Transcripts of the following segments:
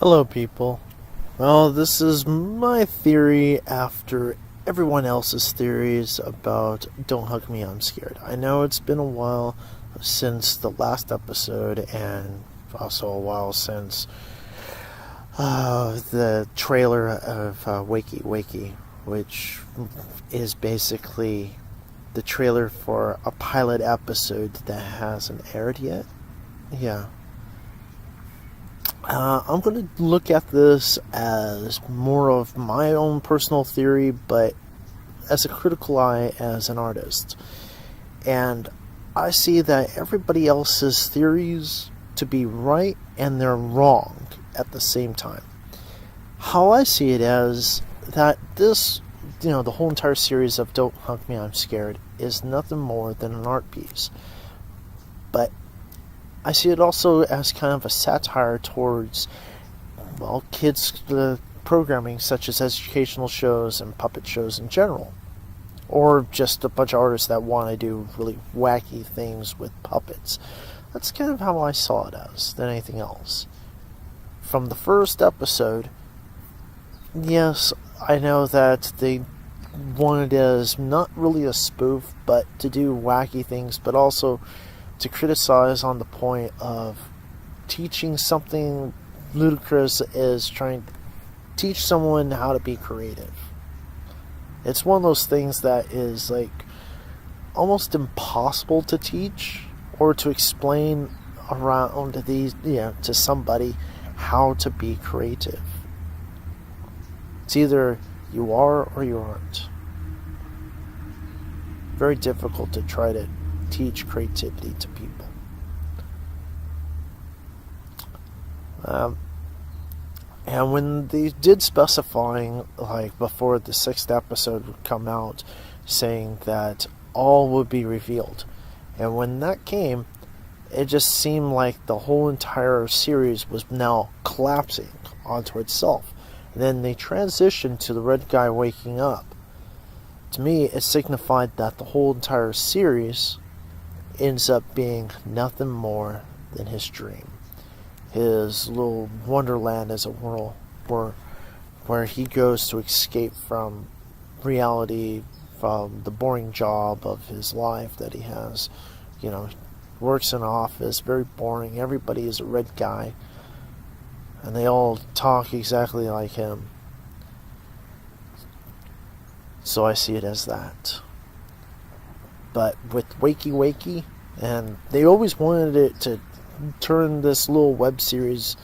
Hello, people. Well, this is my theory after everyone else's theories about Don't Hug Me, I'm Scared. I know it's been a while since the last episode, and also a while since the trailer of Wakey Wakey, which is basically the trailer for a pilot episode that hasn't aired yet. Yeah. I'm going to look at this as more of my own personal theory, but as a critical eye as an artist. And I see that everybody else's theories to be right and they're wrong at the same time. How I see it as that this, the whole entire series of Don't Hug Me, I'm Scared is nothing more than an art piece. But I see it also as kind of a satire towards, kids' programming, such as educational shows and puppet shows in general. Or just a bunch of artists that want to do really wacky things with puppets. That's kind of how I saw it as, than anything else. From the first episode, yes, I know that they wanted it as not really a spoof, but to do wacky things, but also to criticize on the point of teaching something ludicrous is trying to teach someone how to be creative. It's one of those things that is almost impossible to teach or to explain around to somebody how to be creative. It's either you are or you aren't. Very difficult to try to teach creativity to people. And when they did specifying, before the 6th episode would come out, saying that all would be revealed. And when that came, it just seemed like the whole entire series was now collapsing onto itself. And then they transitioned to the red guy waking up. To me, it signified that the whole entire series ends up being nothing more than his dream. His little wonderland, as it were, where he goes to escape from reality, from the boring job of his life that he has. Works in an office, very boring. Everybody is a red guy, and they all talk exactly like him. So I see it as that. But with Wakey Wakey, and they always wanted it to turn this little web series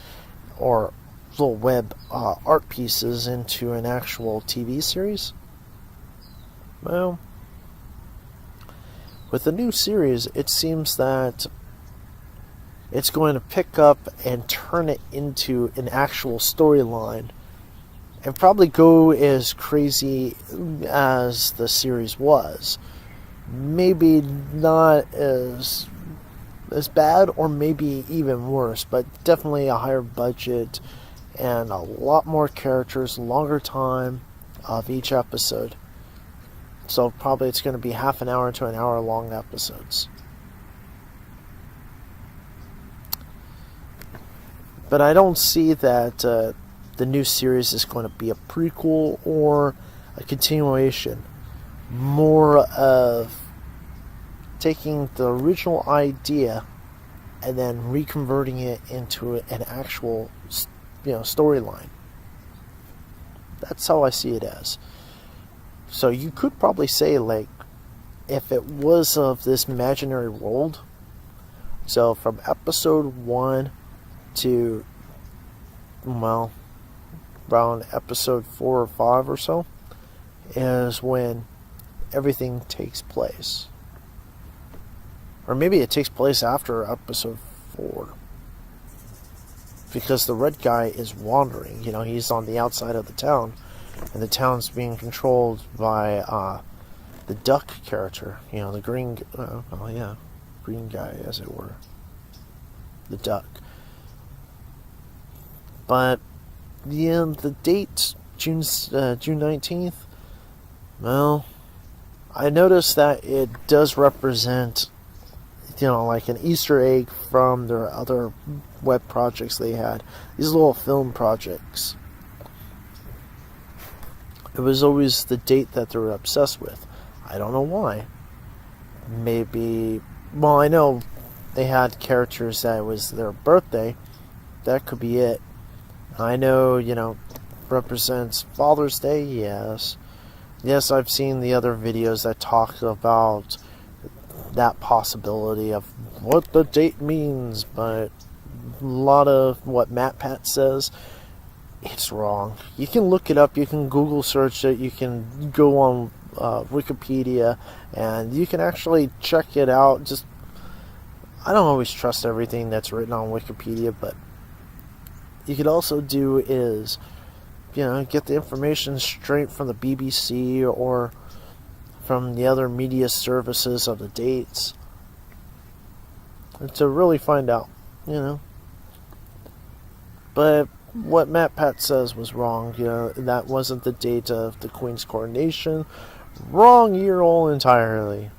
or little web art pieces into an actual TV series. Well, with the new series, it seems that it's going to pick up and turn it into an actual storyline and probably go as crazy as the series was. Maybe not as bad, or maybe even worse, but definitely a higher budget and a lot more characters, longer time of each episode. So probably it's going to be half an hour to an hour long episodes. But I don't see that the new series is going to be a prequel or a continuation. More of taking the original idea and then reconverting it into an actual, storyline. That's how I see it as. So you could probably say, if it was of this imaginary world, so from episode 1 to, around episode 4 or 5 or so, is when everything takes place. Or maybe it takes place after episode 4. Because the red guy is wandering. He's on the outside of the town. And the town's being controlled by the duck character. The green... green guy, as it were. The duck. But, the date, June 19th, I noticed that it does represent like an Easter egg from their other web projects they had. These little film projects. It was always the date that they were obsessed with. I don't know why. Maybe, well, I know they had characters that it was their birthday. That could be it. I know, represents Father's Day, yes. Yes, I've seen the other videos that talk about that possibility of what the date means, but a lot of what MatPat says, it's wrong. You can look it up, you can Google search it, you can go on Wikipedia, and you can actually check it out. I don't always trust everything that's written on Wikipedia, but you could also do is, get the information straight from the BBC or from the other media services of the dates, and to really find out, But what MatPat says was wrong. That wasn't the date of the Queen's coronation. Wrong year all entirely.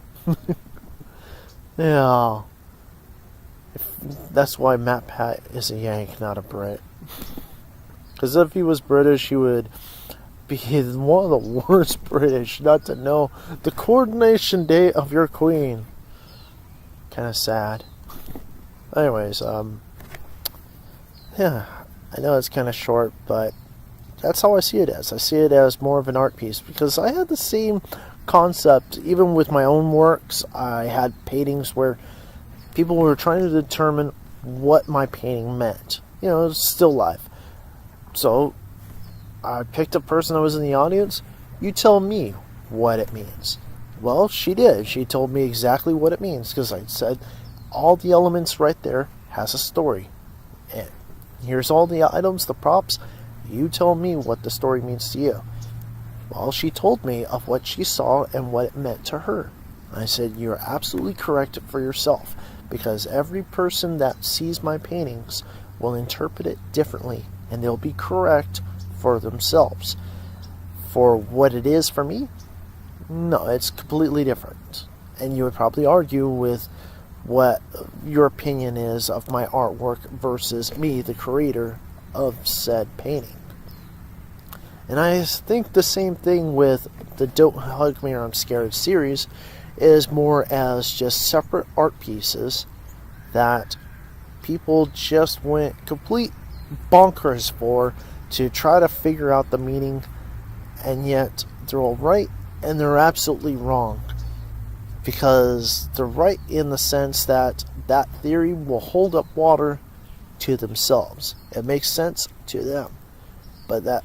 Yeah. That's why MatPat is a Yank, not a Brit. Because if he was British, he would be one of the worst British not to know the coronation date of your Queen. Kind of sad. Anyways, yeah, I know it's kind of short, but that's how I see it as. I see it as more of an art piece, because I had the same concept even with my own works. I had paintings where people were trying to determine what my painting meant. Still life. So I picked a person that was in the audience. You tell me what it means. Well, she did. She told me exactly what it means, because I said all the elements right there has a story. And here's all the items, the props. You tell me what the story means to you. Well, she told me of what she saw and what it meant to her. I said, you're absolutely correct for yourself, because every person that sees my paintings will interpret it differently, and they'll be correct for themselves. For what it is for me, no, it's completely different. And you would probably argue with what your opinion is of my artwork versus me, the creator of said painting. And I think the same thing with the Don't Hug Me or I'm Scared series is more as just separate art pieces that people just went complete bonkers for to try to figure out the meaning, and yet they're all right and they're absolutely wrong, because they're right in the sense that that theory will hold up water to themselves. It makes sense to them, but that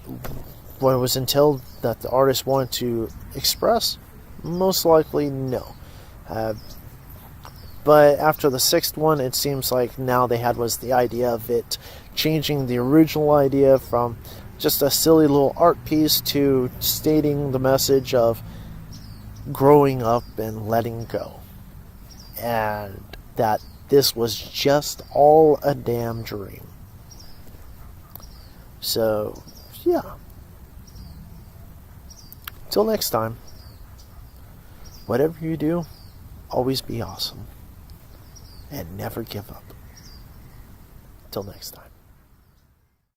what it was until that the artist wanted to express, most likely no. But after the sixth one, it seems like now they had was the idea of it changing the original idea from just a silly little art piece to stating the message of growing up and letting go. And that this was just all a damn dream. So, yeah. Till next time, whatever you do, always be awesome. And never give up. Till next time.